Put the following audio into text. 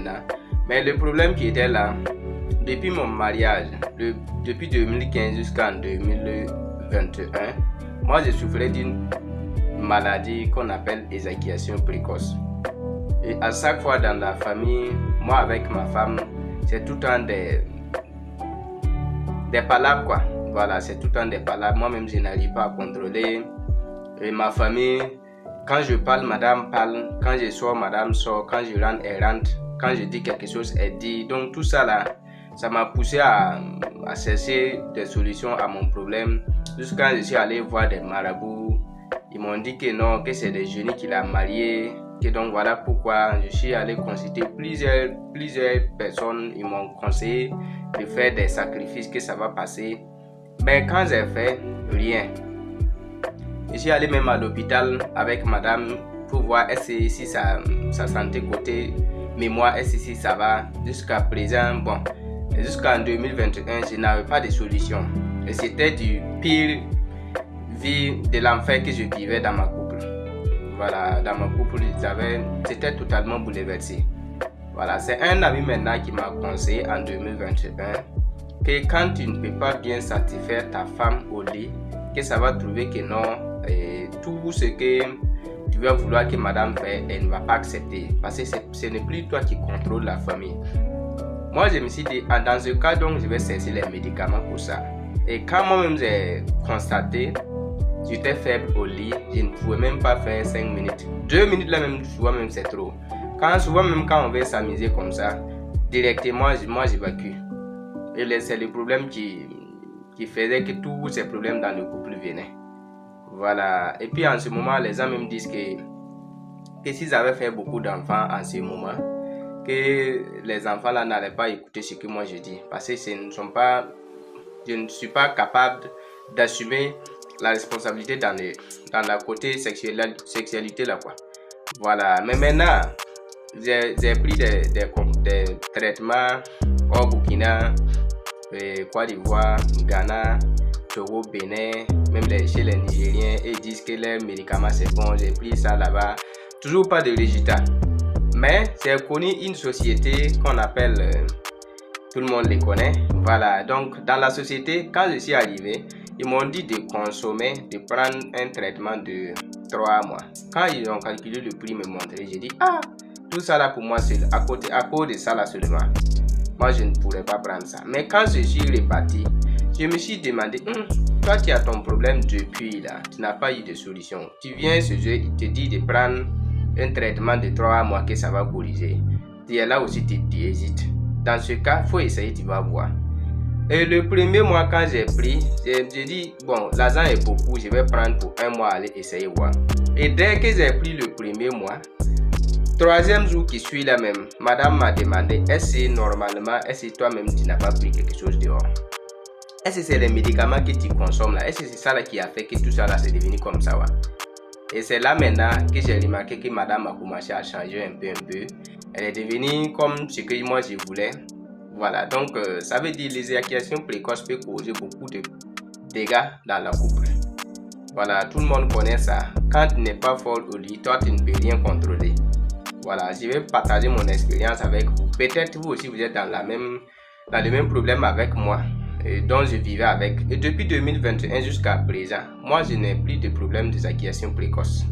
maintenant. Mais le problème qui était là, depuis mon mariage, depuis 2015 jusqu'en 2021, moi je souffrais d'une maladie qu'on appelle éjaculation précoce. Et à chaque fois dans la famille, moi avec ma femme, c'est tout le temps des palabres quoi. Voilà, c'est tout le temps des palabres. Moi-même, je n'arrive pas à contrôler. Et ma famille, quand je parle, madame parle. Quand je sors, madame sort. Quand je rentre, elle rentre. Quand je dis quelque chose, elle dit. Donc tout ça là, ça m'a poussé à chercher des solutions à mon problème. Jusqu'à quand je suis allé voir des marabouts, ils m'ont dit que non, que c'est des jeunes qui l'ont marié. Que donc voilà pourquoi je suis allé consulter plusieurs personnes. Ils m'ont conseillé de faire des sacrifices, que ça va passer. Mais quand j'ai fait, rien. Je suis allé même à l'hôpital avec madame pour voir si sa santé côté mémoire, si ça va. Jusqu'à présent, bon, jusqu'en 2021, je n'avais pas de solution. Et c'était du pire vie de l'enfer que je vivais dans ma couple. Voilà, dans ma couple, c'était totalement bouleversé. Voilà, c'est un ami maintenant qui m'a conseillé en 2021 que quand tu ne peux pas bien satisfaire ta femme au lit, que ça va trouver que non, tout ce que tu vas vouloir que madame fait, elle ne va pas accepter. Parce que ce n'est plus toi qui contrôle la famille. Moi, je me suis dit, dans ce cas, donc, je vais cesser les médicaments pour ça. Et quand moi-même j'ai constaté, j'étais faible au lit, je ne pouvais même pas faire 5 minutes. 2 minutes là même, souvent même c'est trop. Souvent même quand on veut s'amuser comme ça, directement, moi j'évacue. Et c'est le problème qui faisait que tous ces problèmes dans le couple venaient. Voilà. Et puis en ce moment, les gens me disent que s'ils avaient fait beaucoup d'enfants en ce moment, que les enfants là n'allaient pas écouter ce que moi je dis. Parce que je ne suis pas capable d'assumer la responsabilité dans la côté sexualité là quoi. Voilà. Mais maintenant, j'ai pris des traitements au Burkina, Côte d'Ivoire, Ghana, Togo, Bénin, même chez les Nigériens, et ils disent que les médicaments c'est bon. J'ai pris ça là-bas, toujours pas de résultat. Mais j'ai connu une société qu'on appelle, tout le monde les connaît. Voilà. Donc dans la société, quand je suis arrivé, ils m'ont dit de consommer, de prendre un traitement de 3 mois. Quand ils ont calculé le prix, me montrer, j'ai dit, ah, tout ça là pour moi, c'est à cause de ça là seulement. Moi, je ne pourrais pas prendre ça. Mais quand je suis reparti, je me suis demandé, toi qui as ton problème depuis là, tu n'as pas eu de solution. Tu viens ce jeu, il te dit de prendre un traitement de 3 mois que ça va corriger. Tu es là aussi, tu hésites. Dans ce cas, il faut essayer, tu vas voir. Et le premier mois, quand j'ai pris, j'ai dit, bon, l'argent est beaucoup, je vais prendre pour 1 mois, aller essayer voir. Et dès que j'ai pris le premier mois, 3e jour qui suit là même, madame m'a demandé, est-ce que toi-même tu n'as pas pris quelque chose dehors? Est-ce que c'est les médicaments que tu consommes là? Est-ce que c'est ça là qui a fait que tout ça là c'est devenu comme ça? Et c'est là maintenant que j'ai remarqué que madame a commencé à changer un peu. Elle est devenue comme ce que moi je voulais. Voilà, donc ça veut dire les éjaculations précoces peuvent causer beaucoup de dégâts dans la couple. Voilà, tout le monde connaît ça. Quand tu n'es pas fort au lit, toi tu ne peux rien contrôler. Voilà, je vais partager mon expérience avec vous. Peut-être vous aussi vous êtes dans le même problème avec moi, dont je vivais avec. Et depuis 2021 jusqu'à présent, moi je n'ai plus de problème d'éjaculation précoce.